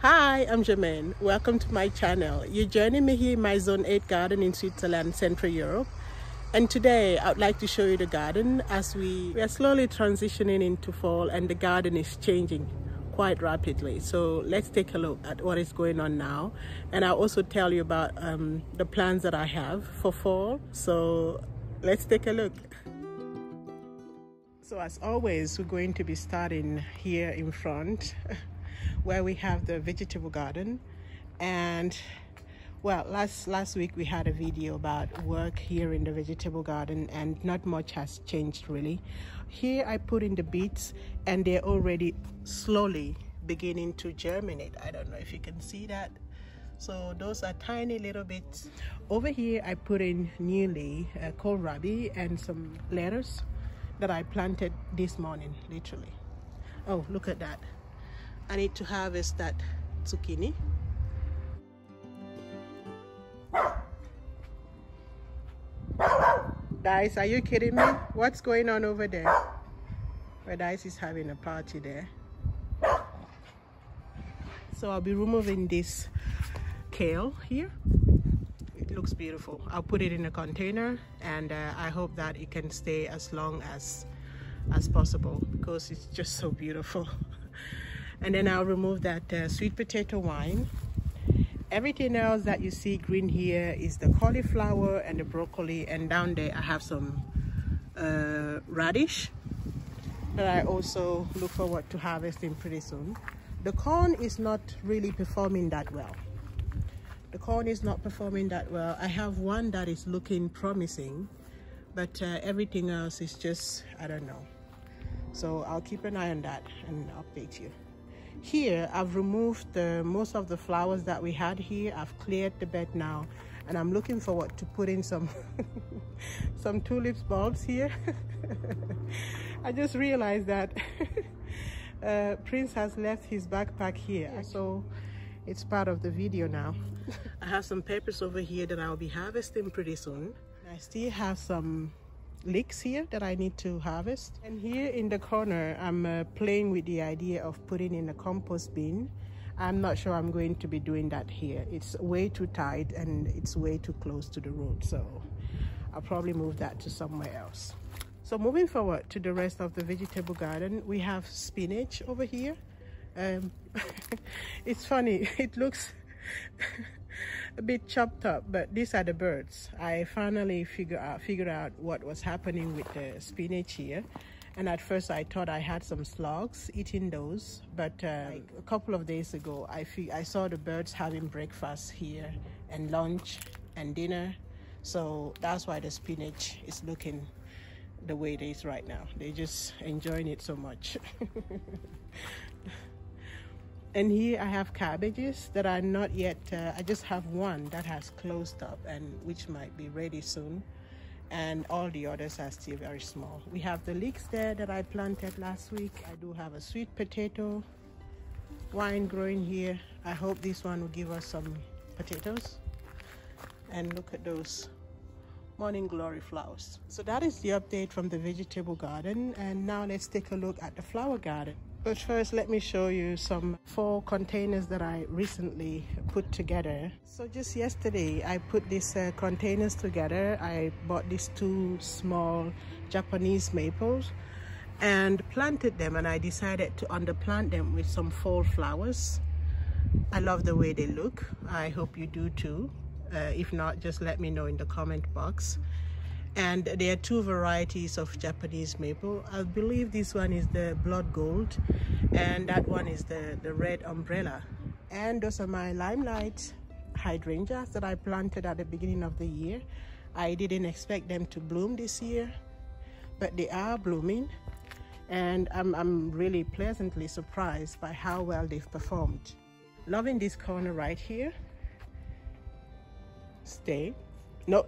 Hi, I'm Jermaine. Welcome to my channel. You're joining me here in my Zone 8 garden in Switzerland, Central Europe. And today I'd like to show you the garden as we are slowly transitioning into fall and the garden is changing quite rapidly. So let's take a look at what is going on now. And I'll also tell you about the plans that I have for fall. So let's take a look. So as always, we're going to be starting here in front where we have the vegetable garden. And well, last week we had a video about work here in the vegetable garden and not much has changed really. Here I put in the beets and they're already slowly beginning to germinate. I don't know if you can see that. So those are tiny little bits. Over here I put in newly kohlrabi and some lettuce that I planted this morning, literally. Oh, look at that. I need to harvest that zucchini. Dice, are you kidding me? What's going on over there? Where Dice is having a party there. So I'll be removing this kale here. It looks beautiful. I'll put it in a container and I hope that it can stay as long as possible because it's just so beautiful. And then I'll remove that sweet potato vine. Everything else that you see green here is the cauliflower and the broccoli, and down there I have some radish that I also look forward to harvesting pretty soon. The corn is not really performing that well. The corn is not performing that well. I have one that is looking promising, but everything else is just, I don't know. So I'll keep an eye on that and update you. Here I've removed most of the flowers that we had here. I've cleared the bed now and I'm looking forward to putting some some tulips bulbs here. I just realized that Prince has left his backpack here, so it's part of the video now. I have some peppers over here that I'll be harvesting pretty soon. I still have some leeks here that I need to harvest. And here in the corner, I'm playing with the idea of putting in a compost bin. I'm not sure I'm going to be doing that here. It's way too tight and it's way too close to the road. So I'll probably move that to somewhere else. So moving forward to the rest of the vegetable garden, we have spinach over here. It's funny, it looks a bit chopped up, but these are the birds. I finally figured out what was happening with the spinach here, and at first I thought I had some slugs eating those, but like a couple of days ago I saw the birds having breakfast here and lunch and dinner, so that's why the spinach is looking the way it is right now. They're just enjoying it so much. And here I have cabbages that are not yet, I just have one that has closed up and which might be ready soon. And all the others are still very small. We have the leeks there that I planted last week. I do have a sweet potato vine growing here. I hope this one will give us some potatoes. And look at those morning glory flowers. So that is the update from the vegetable garden. And now let's take a look at the flower garden. But first, let me show you some 4 containers that I recently put together. So just yesterday, I put these containers together. I bought these 2 small Japanese maples and planted them, and I decided to underplant them with some fall flowers. I love the way they look. I hope you do too. If not, just let me know in the comment box. And there are 2 varieties of Japanese maple. I believe this one is the blood gold and that one is the red umbrella. And those are my Limelight Hydrangeas that I planted at the beginning of the year. I didn't expect them to bloom this year, but they are blooming, and I'm really pleasantly surprised by how well they've performed. Loving this corner right here. Stay. No,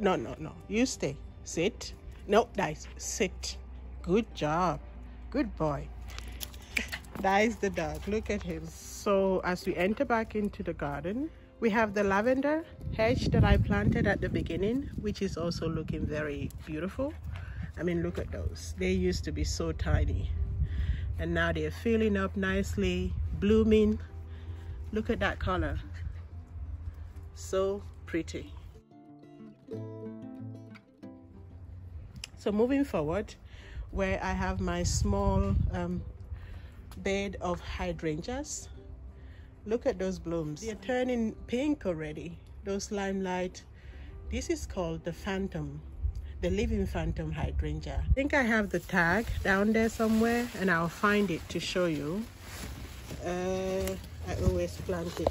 you stay. Sit. No, Dice, sit. Good job. Good boy. Dice the dog. Look at him. So as we enter back into the garden, we have the lavender hedge that I planted at the beginning, which is also looking very beautiful. I mean, look at those. They used to be so tiny. And now they're filling up nicely, blooming. Look at that color. So pretty. So moving forward, where I have my small bed of hydrangeas. Look at those blooms. They're turning pink already. Those limelight. This is called the phantom, the living phantom hydrangea. I think I have the tag down there somewhere, and I'll find it to show you. I always plant it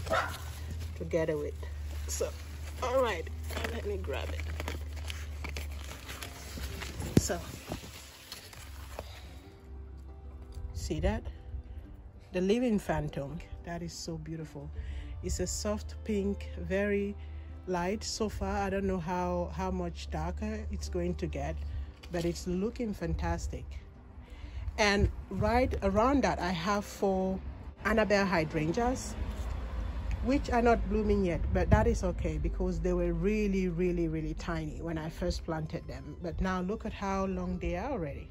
together with. So, all right, let me grab it. So, see that? The living phantom. That is so beautiful. It's a soft pink, very light so far. I don't know how much darker it's going to get, but it's looking fantastic. And right around that, I have 4 Annabelle hydrangeas, which are not blooming yet, but that is okay because they were really tiny when I first planted them. But now look at how long they are already.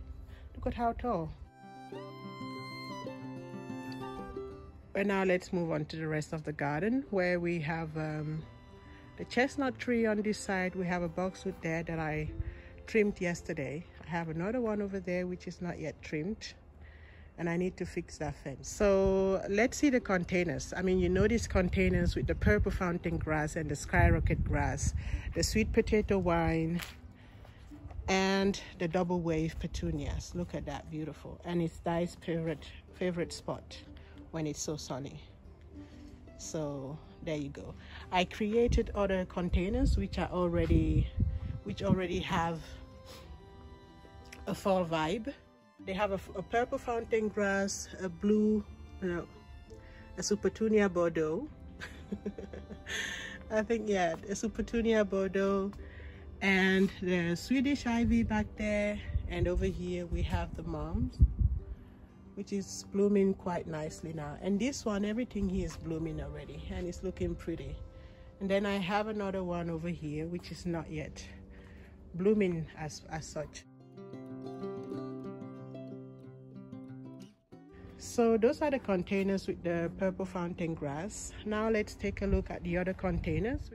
Look at how tall. And now let's move on to the rest of the garden, where we have the chestnut tree on this side. We have a boxwood there that I trimmed yesterday. I have another one over there which is not yet trimmed, and I need to fix that fence. So let's see the containers. I mean, you know these containers with the purple fountain grass and the skyrocket grass, the sweet potato vine, and the double wave petunias. Look at that, beautiful. And it's Di's favorite spot when it's so sunny. So there you go. I created other containers which already have a fall vibe. They have a purple fountain grass, a blue, a Supertunia Bordeaux. I think, yeah, a Supertunia Bordeaux, and the Swedish ivy back there, and over here we have the moms, which is blooming quite nicely now. And this one, everything here is blooming already, and it's looking pretty. And then I have another one over here which is not yet blooming as such. So those are the containers with the purple fountain grass. Now let's take a look at the other containers.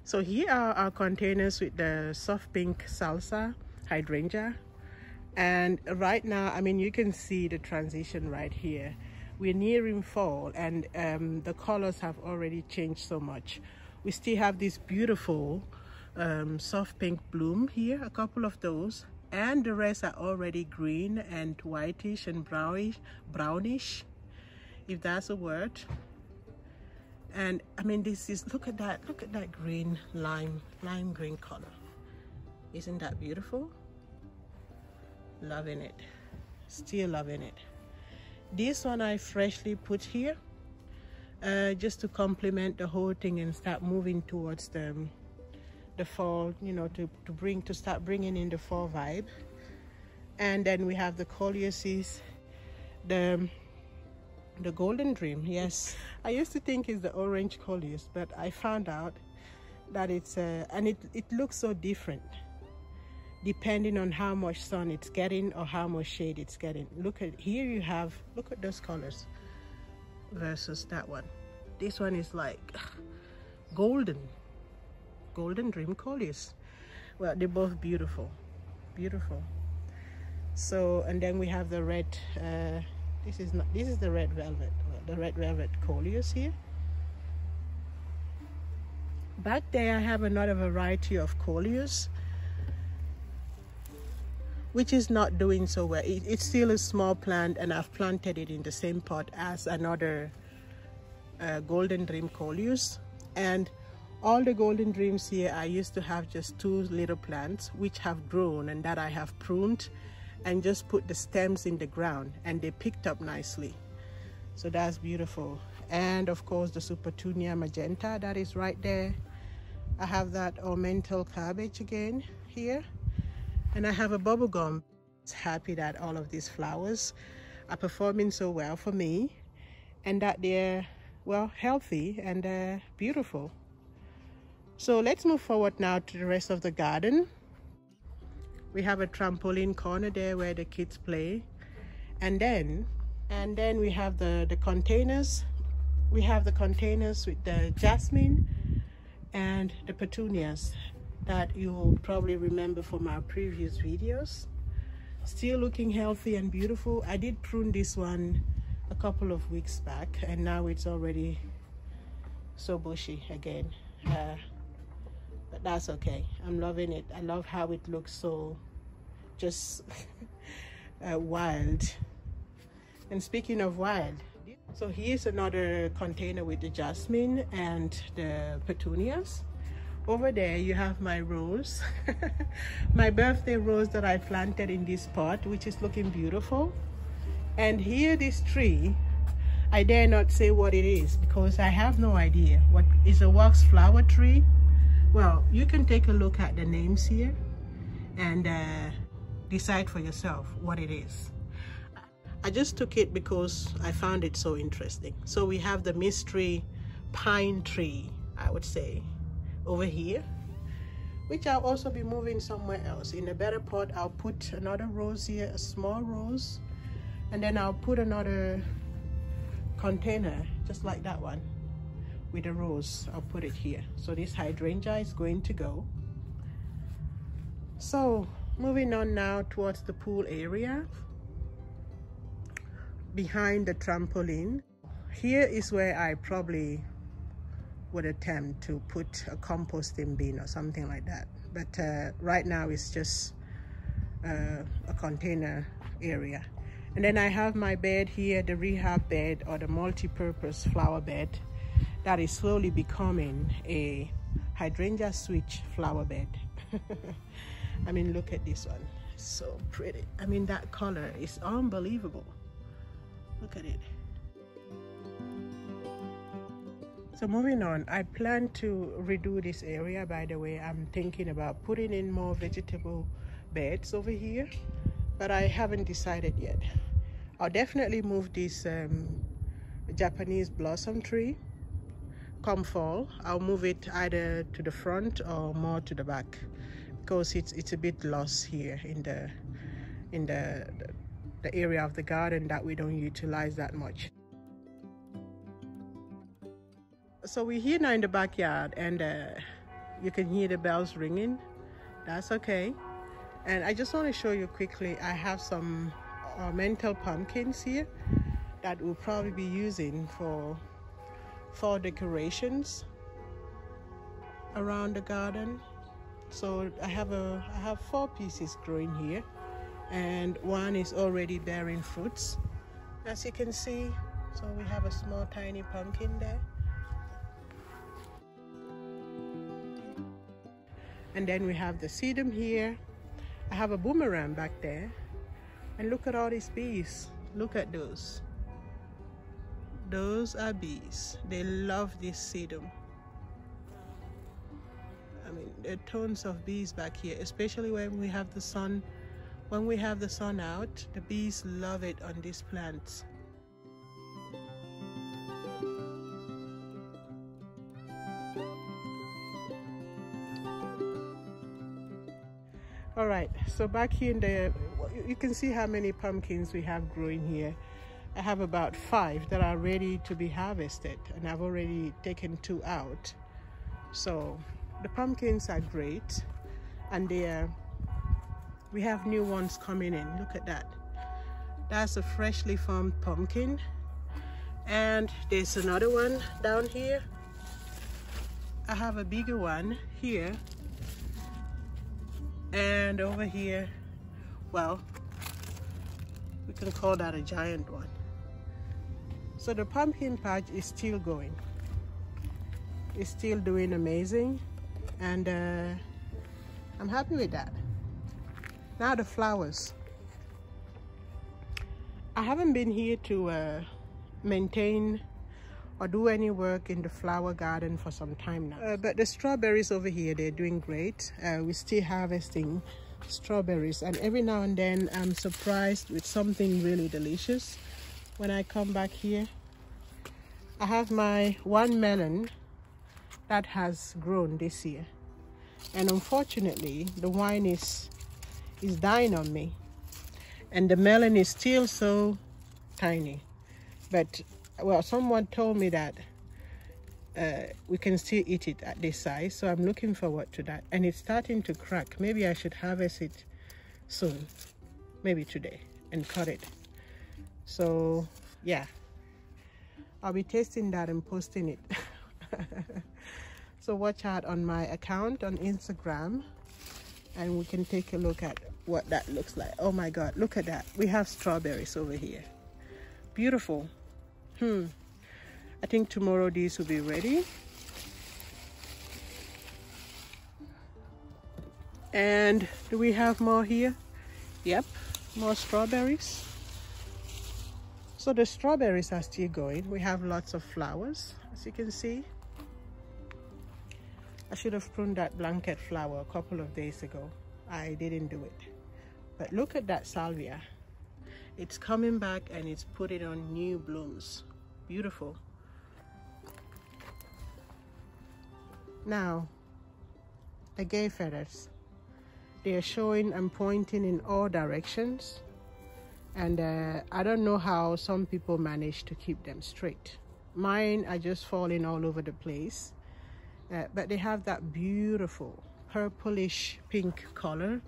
So here are our containers with the soft pink salsa hydrangea. And right now, I mean, you can see the transition right here. We're nearing fall, and the colors have already changed so much. We still have this beautiful soft pink bloom here, a couple of those, and the rest are already green and whitish and brownish, if that's a word. And I mean, this is, look at that green, lime green color. Isn't that beautiful? Loving it, still loving it. This one I freshly put here just to complement the whole thing and start moving towards the fall, you know, to start bringing in the fall vibe. And then we have the coleuses, the golden dream. Yes, I used to think it's the orange coleus, but I found out that it's and it looks so different depending on how much sun it's getting or how much shade it's getting. Look at here, you have, look at those colors versus that one. This one is like golden dream coleus. Well, they're both beautiful. So, and then we have the red, this is the red velvet, the red velvet coleus here. Back there I have another variety of coleus which is not doing so well. It's still a small plant, and I've planted it in the same pot as another golden dream coleus. And all the golden dreams here, I used to have just 2 little plants which have grown, and that I have pruned and just put the stems in the ground, and they picked up nicely. So that's beautiful. And of course the Supertunia magenta that is right there. I have that ornamental cabbage again here, and I have a bubblegum. It's happy that all of these flowers are performing so well for me, and that they're, well, healthy and beautiful. So let's move forward now to the rest of the garden. We have a trampoline corner there where the kids play, and then And then we have the containers. We have the containers with the jasmine and the petunias that you'll probably remember from our previous videos. Still looking healthy and beautiful. I did prune this one a couple of weeks back, and now it's already so bushy again. But that's okay. I'm loving it. I love how it looks so just wild. And speaking of wild, so here's another container with the jasmine and the petunias. Over there you have my rose, my birthday rose that I planted in this pot, which is looking beautiful. And here, this tree, I dare not say what it is because I have no idea. What is a wax flower tree? Well, you can take a look at the names here and decide for yourself what it is. I just took it because I found it so interesting. So we have the mystery pine tree, I would say, over here, which I'll also be moving somewhere else. In a better pot, I'll put another rose here, a small rose, and then I'll put another container just like that one with a rose. I'll put it here. So this hydrangea is going to go. So moving on now towards the pool area behind the trampoline. Here is where I probably would attempt to put a composting bin or something like that, but right now it's just a container area. And then I have my bed here, the rehab bed or the multi-purpose flower bed that is slowly becoming a hydrangea switch flower bed. I mean, look at this one, it's so pretty. I mean, that color is unbelievable. Look at it. So moving on, I plan to redo this area. By the way, I'm thinking about putting in more vegetable beds over here, but I haven't decided yet. I'll definitely move this Japanese blossom tree. Come fall, I'll move it either to the front or more to the back because it's a bit lost here in the area of the garden that we don't utilize that much. So we're here now in the backyard, and you can hear the bells ringing. That's okay. And I just want to show you quickly, I have some ornamental pumpkins here that we'll probably be using for fall decorations around the garden. So I have 4 pieces growing here, and one is already bearing fruits, as you can see. So we have a small tiny pumpkin there. And then we have the sedum here. I have a boomerang back there. And look at all these bees. Look at those. Those are bees. They love this sedum. I mean, there are tons of bees back here, especially when we have the sun. When we have the sun out, the bees love it on these plants. All right, so back here in the, you can see how many pumpkins we have growing here. I have about 5 that are ready to be harvested, and I've already taken 2 out. So the pumpkins are great, and we have new ones coming in. Look at that. That's a freshly formed pumpkin. And there's another one down here. I have a bigger one here. And over here, well, we can call that a giant one. So the pumpkin patch is still going. It's still doing amazing, and I'm happy with that. Now the flowers. I haven't been here to maintain or do any work in the flower garden for some time now. But the strawberries over here, they're doing great. We're still harvesting strawberries, and every now and then I'm surprised with something really delicious when I come back here. I have my one melon that has grown this year, and unfortunately the vine is dying on me, and the melon is still so tiny. But well, someone told me that we can still eat it at this size, so I'm looking forward to that. And it's starting to crack. Maybe I should harvest it soon, maybe today, and cut it. So yeah, I'll be tasting that and posting it. So watch out on my account on Instagram, and we can take a look at what that looks like. Oh my God, look at that. We have strawberries over here. Beautiful. I think tomorrow these will be ready. And do we have more here? Yep, more strawberries. So the strawberries are still going. We have lots of flowers, as you can see. I should have pruned that blanket flower a couple of days ago. I didn't do it. But look at that salvia. It's coming back and it's putting on new blooms. Beautiful. Now, the gay feathers. They are showing and pointing in all directions. And I don't know how some people manage to keep them straight. Mine are just falling all over the place. But they have that beautiful purplish pink color,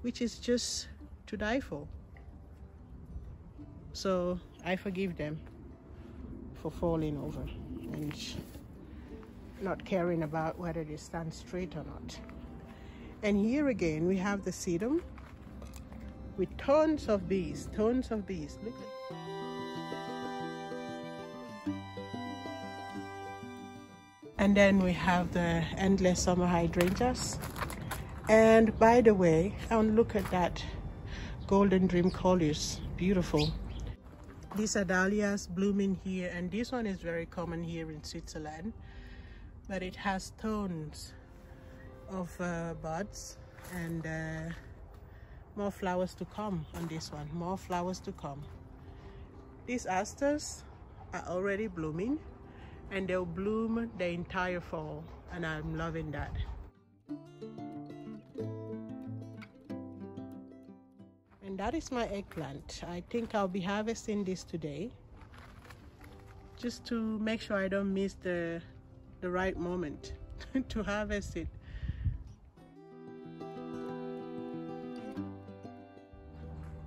which is just to die for. So I forgive them for falling over and not caring about whether they stand straight or not. And here again we have the sedum with tons of bees, tons of bees. Look at And then we have the endless summer hydrangeas. And by the way, look at that golden dream colliers, beautiful. These are dahlias blooming here, and this one is very common here in Switzerland, but it has tons of buds and more flowers to come on this one, more flowers to come. These asters are already blooming, and they'll bloom the entire fall, and I'm loving that. And that is my eggplant. I think I'll be harvesting this today, just to make sure I don't miss the right moment to harvest it.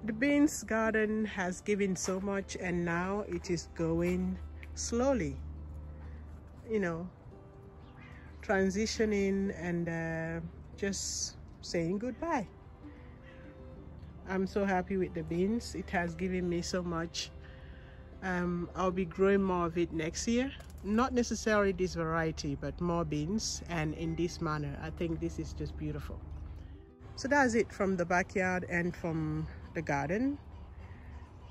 The beans garden has given so much, and now it is going slowly, you know, transitioning and just saying goodbye. I'm so happy with the beans. It has given me so much. I'll be growing more of it next year. Not necessarily this variety, but more beans, and in this manner. I think this is just beautiful. So that's it from the backyard and from the garden.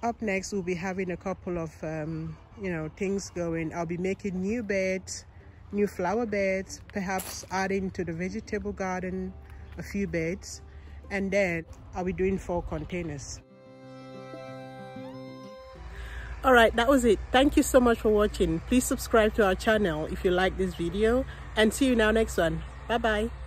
Up next, we'll be having a couple of you know, things going. I'll be making new beds, new flower beds, perhaps adding to the vegetable garden a few beds, and then I'll be doing 4 containers. All right, that was it. Thank you so much for watching. Please subscribe to our channel if you like this video, and see you now next one. Bye bye.